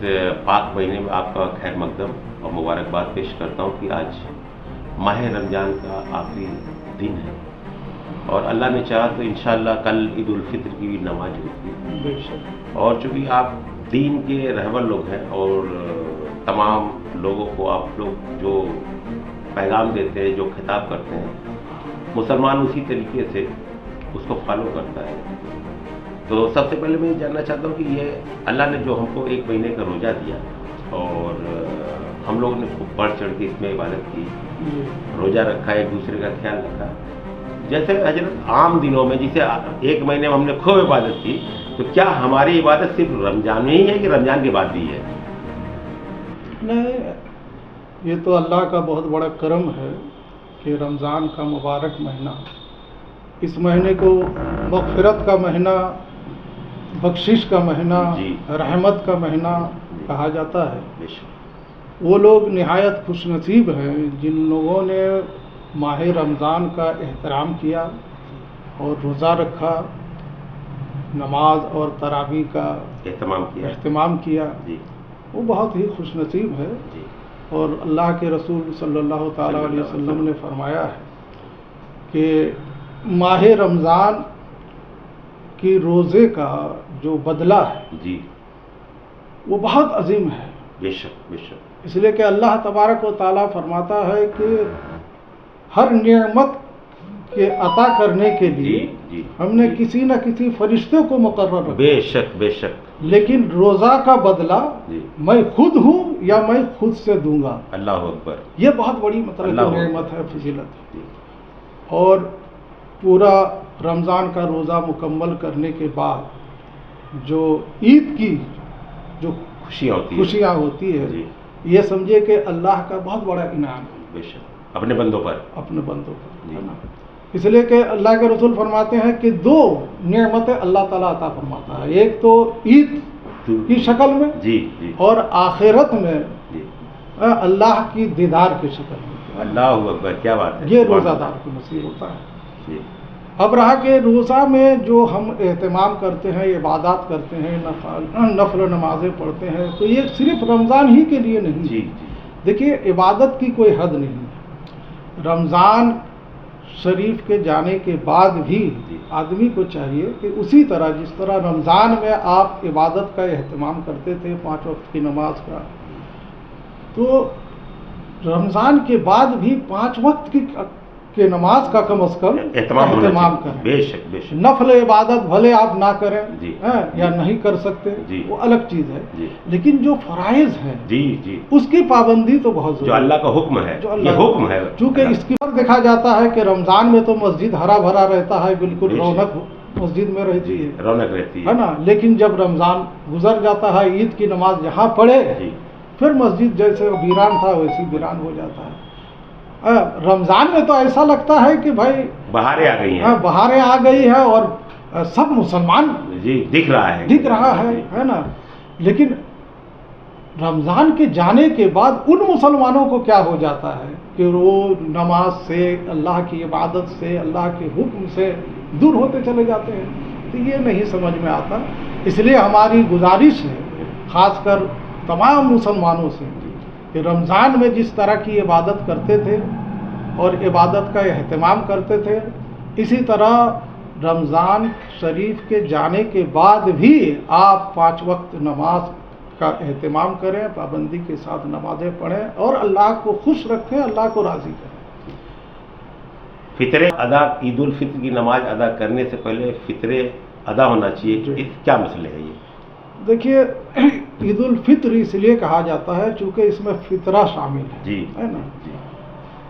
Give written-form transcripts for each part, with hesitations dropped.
पाक महीने में आपका खैर मकदम और मुबारकबाद पेश करता हूँ कि आज माह रमज़ान का आखिरी दिन है और अल्लाह ने चाहा तो इंशाअल्लाह कल ईद उल फित्र की भी नमाज होगी। और चूँकि आप दीन के रहबर लोग हैं और तमाम लोगों को आप लोग जो पैगाम देते हैं, जो खिताब करते हैं, मुसलमान उसी तरीके से उसको फॉलो करता है। तो सबसे पहले मैं ये जानना चाहता हूँ कि ये अल्लाह ने जो हमको एक महीने का रोज़ा दिया और हम लोगों ने खूब बढ़ चढ़ के इसमें इबादत की, रोज़ा रखा, एक दूसरे का ख्याल रखा। जैसे हजरत आम दिनों में जिसे एक महीने में हमने खूब इबादत की, तो क्या हमारी इबादत सिर्फ रमज़ान में ही है कि रमज़ान के बाद भी है? नहीं, ये तो अल्लाह का बहुत बड़ा करम है कि रमज़ान का मुबारक महीना, इस महीने को मग़फ़िरत का महीना, बख्शिश का महीना, रहमत का महीना कहा जाता है। वो लोग निहायत खुशनसीब हैं जिन लोगों ने माह रमज़ान का एहतराम किया और रोज़ा रखा, नमाज और तरावी का एहतमाम किया। वो बहुत ही खुशनसीब है। और अल्लाह के रसूल सल्लल्लाहु ताला अलैहि वसल्लम ने फरमाया है कि माह रमज़ान कि रोज़े का जो बदला है वो बहुत अजीम है। बेशक बेशक। इसलिए कि अल्लाह तबारक व ताला फरमाता है कि हर नेमत के अता करने के लिए हमने किसी न किसी फरिश्ते को मुकर्रर रखा। बेशक बेशक। लेकिन रोज़ा का बदला मैं खुद हूँ या मैं खुद से दूंगा। अल्लाह अकबर। ये बहुत बड़ी मतलब नेमत है, फजीलत है। और पूरा रमज़ान का रोज़ा मुकम्मल करने के बाद जो ईद की जो खुशियाँ होती है, ये समझिए कि अल्लाह का बहुत बड़ा इनाम है। बेशक। अपने बंदों पर है ना। इसलिए कि अल्लाह के रसूल फरमाते हैं कि दो नेमतें अल्लाह ताला अता फरमाता है, एक तो ईद की शक्ल में और आखिरत में अल्लाह की दीदार की शक्ल में। अल्लाह अकबर, क्या बात है। ये रोज़ादार को नसीब होता है। अब रहा कि रोज़ा में जो हम एहतमाम करते हैं, इबादत करते हैं, नफल नमाज़ें पढ़ते हैं, तो ये सिर्फ रमज़ान ही के लिए नहीं। देखिए, इबादत की कोई हद नहीं है। रमज़ान शरीफ के जाने के बाद भी आदमी को चाहिए कि उसी तरह जिस तरह रमज़ान में आप इबादत का एहतमाम करते थे, 5 वक्त की नमाज का, तो रमज़ान के बाद भी 5 वक्त की नमाज का कम अज़ कम एहतमाम करें। बेशक बेशक। नफल इबादत भले आप ना करें या नहीं कर सकते, वो अलग चीज़ है। लेकिन जो फ़राइज़ हैं उसकी पाबंदी तो बहुत ज़रूरी है। जो अल्लाह का हुक्म है, ये हुक्म है। चूँकि इसकी पर देखा जाता है कि रमज़ान में तो मस्जिद हरा भरा रहता है, बिल्कुल रौनक मस्जिद में रहती है, रौनक रहती है ना। लेकिन जब रमज़ान गुजर जाता है, ईद की नमाज यहाँ पढ़े, फिर मस्जिद जैसे वीरान था वैसी वीरान हो जाता है। रमज़ान में तो ऐसा लगता है कि भाई बहारें आ गई हैं। बहारें आ गई है और सब मुसलमान दिख रहा है ना। लेकिन रमज़ान के जाने के बाद उन मुसलमानों को क्या हो जाता है कि वो नमाज से, अल्लाह की इबादत से, अल्लाह के हुक्म से दूर होते चले जाते हैं। तो ये नहीं समझ में आता। इसलिए हमारी गुजारिश है ख़ासकर तमाम मुसलमानों से कि रमज़ान में जिस तरह की इबादत करते थे और इबादत का एहतमाम करते थे, इसी तरह रमज़ान शरीफ के जाने के बाद भी आप 5 वक्त नमाज का एहतमाम करें, पाबंदी के साथ नमाज़ें पढ़ें और अल्लाह को खुश रखें, अल्लाह को राज़ी करें। फित्रे अदा, ईद उल फित्र की नमाज अदा करने से पहले फित्रे अदा होना चाहिए, क्या मसले है ये? देखिए, ईद उल फित्र इसलिए कहा जाता है चूँकि इसमें फितरा शामिल है ना।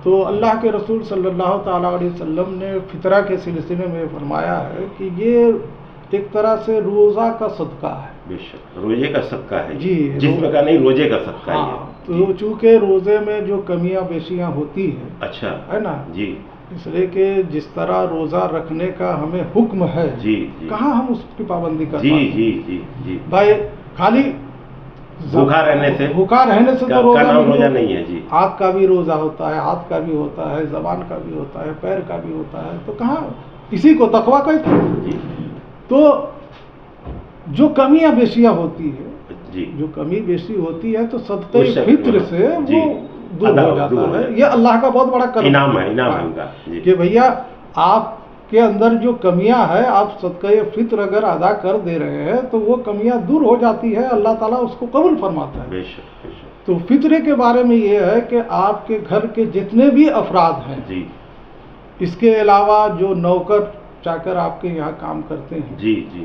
तो अल्लाह के रसूल सल्लल्लाहु ताला अलैहि वसल्लम ने फितरा के सिलसिले में फरमाया है कि ये एक तरह से रोज़ा का सदका है। बेशक, रोजे का सदका है जी, जिसमें का नहीं, रोजे का सदका है। तो चूँकि रोज़े में जो कमियां बेशियां होती हैं, अच्छा है ना, इसलिए कि जिस तरह रोज़ा रखने का हमें हुक्म है, कहाँ हम उसकी पाबंदी कर पाते हैं। भाई खाली भूखा रहने से तो रोज़ा नहीं है जी। आँख का भी रोज़ा होता है, हाथ का भी होता है, ज़बान का भी होता है, पैर का भी होता है। तो कहाँ इसी को तकवा कहते हैं। तो जो कमियां बेशियां होती है جی جو کمی بیشی ہوتی ہے تو صدقہ اس سے فطر سے جی وہ دور ادا ہو جاتا دور ہے. ہے. یہ اللہ کا بہت بڑا کرم انعام ہے ان کا. جی کہ بھیا آپ کے اندر جو کمیاں ہیں آپ صدقہ فطر اگر ادا کر دے رہے ہیں تو وہ کمیاں دور ہو جاتی ہے, اللہ تعالیٰ اس کو قبول فرماتا ہے. بے شک بے شک. تو فطرے کے بارے میں یہ ہے کہ آپ کے گھر کے جتنے بھی افراد ہیں, جی اس کے علاوہ جو نوکر چاکر آپ کے یہاں کام کرتے ہیں, جی جی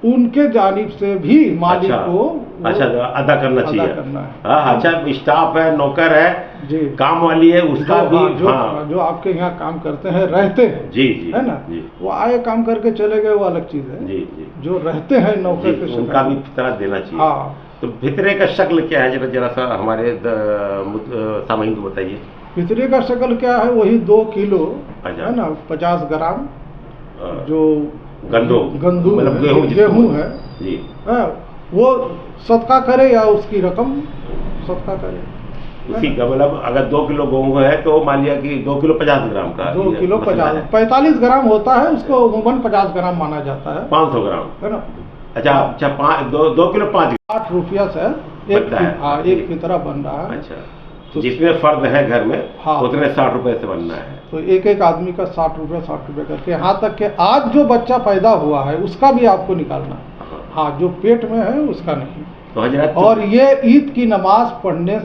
ان کے جانب سے بھی مالک کو اچھا ادا کرنا چاہیے. کرنا ہے. ہاں اچھا اسٹاف ہے, نوکر ہے, جی کام والی ہے, اس کا بھی جو آپ کے یہاں کام کرتے ہیں رہتے ہیں, جی جی ہے نا, جی وہ آئے کام کر کے چلے گئے وہ الگ چیز ہے. جی جی جو رہتے ہیں نوکر کے ان کا بھی فطرہ دینا چاہیے. ہاں. تو فطرے کا شکل کیا ہے, ذرا سا ہمارے سامعین کو بتائیے. فطرے کا شکل کیا ہے, وہی 2 کلو اچھا. ہے نا 50 گرام جو گندم مطلب گیہوں ہے جی وہ صدقہ کرے یا اس کی رقم صدقہ کرے. اسی کا مطلب اگر 2 کلو گیہوں ہے تو مان لیا کہ 2 کلو 50 گرام کا 2 کلو 45 گرام ہوتا ہے, اس کو عموماً 50 گرام مانا جاتا ہے. 500 گرام ہے نا. اچھا 2 کلو 5 8 روپیہ سے ایک فطرہ بن رہا ہے. اچھا جتنے فرد ہے گھر میں اتنے 60 روپے سے بننا ہے. تو ایک آدمی کا 60 روپے کر کے, یہاں تک کہ آج جو بچہ پیدا ہوا ہے اس کا بھی آپ کو نکالنا ہے. ہاں جو پیٹ میں ہے اس کا نہیں. تو حضرت اور یہ عید کی نماز پڑھنے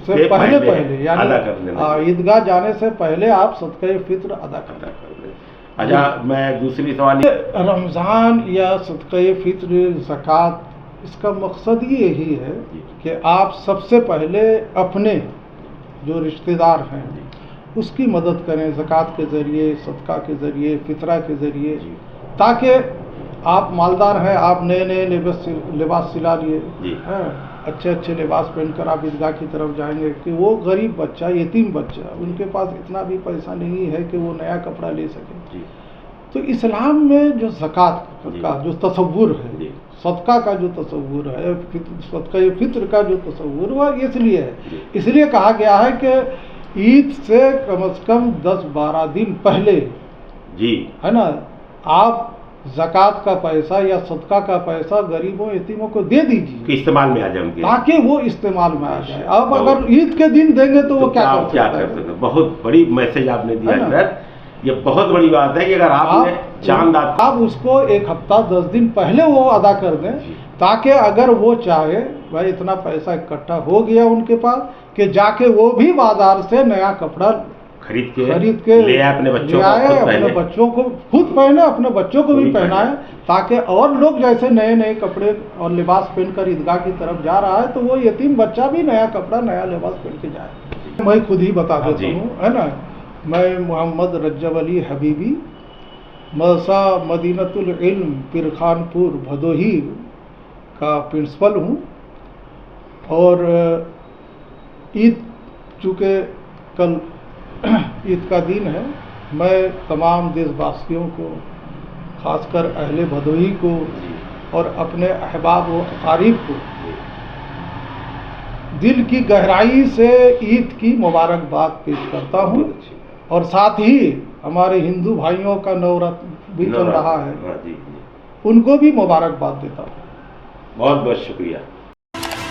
سے پہلے یعنی عیدگاہ جانے سے پہلے آپ صدقہ فطر ادا کریں. اچھا میں دوسری سوال, رمضان یا صدقہ فطر زکوٰۃ, اس کا مقصد یہی ہے کہ آپ سب سے پہلے اپنے جو رشتہ دار ہیں اس کی مدد کریں زکوٰۃ کے ذریعے, صدقہ کے ذریعے, فطرہ کے ذریعے, تاکہ آپ مالدار ہیں, آپ نئے لباس سلا لیے, اچھے لباس پہن کر آپ عیدگاہ کی طرف جائیں گے کہ وہ غریب بچہ, یتیم بچہ, ان کے پاس اتنا بھی پیسہ نہیں ہے کہ وہ نیا کپڑا لے سکے. تو اسلام میں جو زکوٰۃ کا جو تصور ہے, صدقہ کا جو تصور ہے, صدقہ فطر کا جو تصور وہ اس لیے ہے, اس لیے کہا گیا ہے کہ عید سے کم از کم 10-12 دن پہلے ہے نا آپ زکوٰۃ کا پیسہ یا صدقہ کا پیسہ غریبوں یتیموں کو دے دیجیے, استعمال میں آ جائے, تاکہ وہ استعمال میں آ جائے. اب اگر عید کے دن دیں گے تو وہ کیا کر سکتے. بہت بڑی میسج آپ نے دیا, یہ بہت بڑی بات ہے کہ اگر آپ اس کو 1 ہفتہ 10 دن پہلے وہ ادا کر دیں, تاکہ اگر وہ چاہے بھائی اتنا پیسہ اکٹھا ہو گیا ان کے پاس کہ جا کے وہ بھی بازار سے نیا کپڑا خرید کے لے آئے, اپنے بچوں کو خود پہنے, اپنے بچوں کو بھی پہنائے, تاکہ اور لوگ جیسے نئے کپڑے اور لباس پہن کر عیدگاہ کی طرف جا رہا ہے تو وہ یتیم بچہ بھی نیا کپڑا نیا لباس پہن کے جائے. میں خود ہی بتا دیتا ہوں, ہے نا, میں محمد رجب علی حبیبی مدرسہ مدینۃ العلم پرخان پور بھدوہی کا پرنسپل ہوں. اور عید چونکہ کل عید کا دن ہے, میں تمام دیش واسیوں کو, خاص کر اہل بھدوہی کو اور اپنے احباب و اقارب کو دل کی گہرائی سے عید کی مبارکباد پیش کرتا ہوں. اور ساتھ ہی ہمارے ہندو بھائیوں کا نوراتر بھی چل رہا ہے, ان کو بھی مبارکباد دیتا ہوں. بہت بہت شکریہ.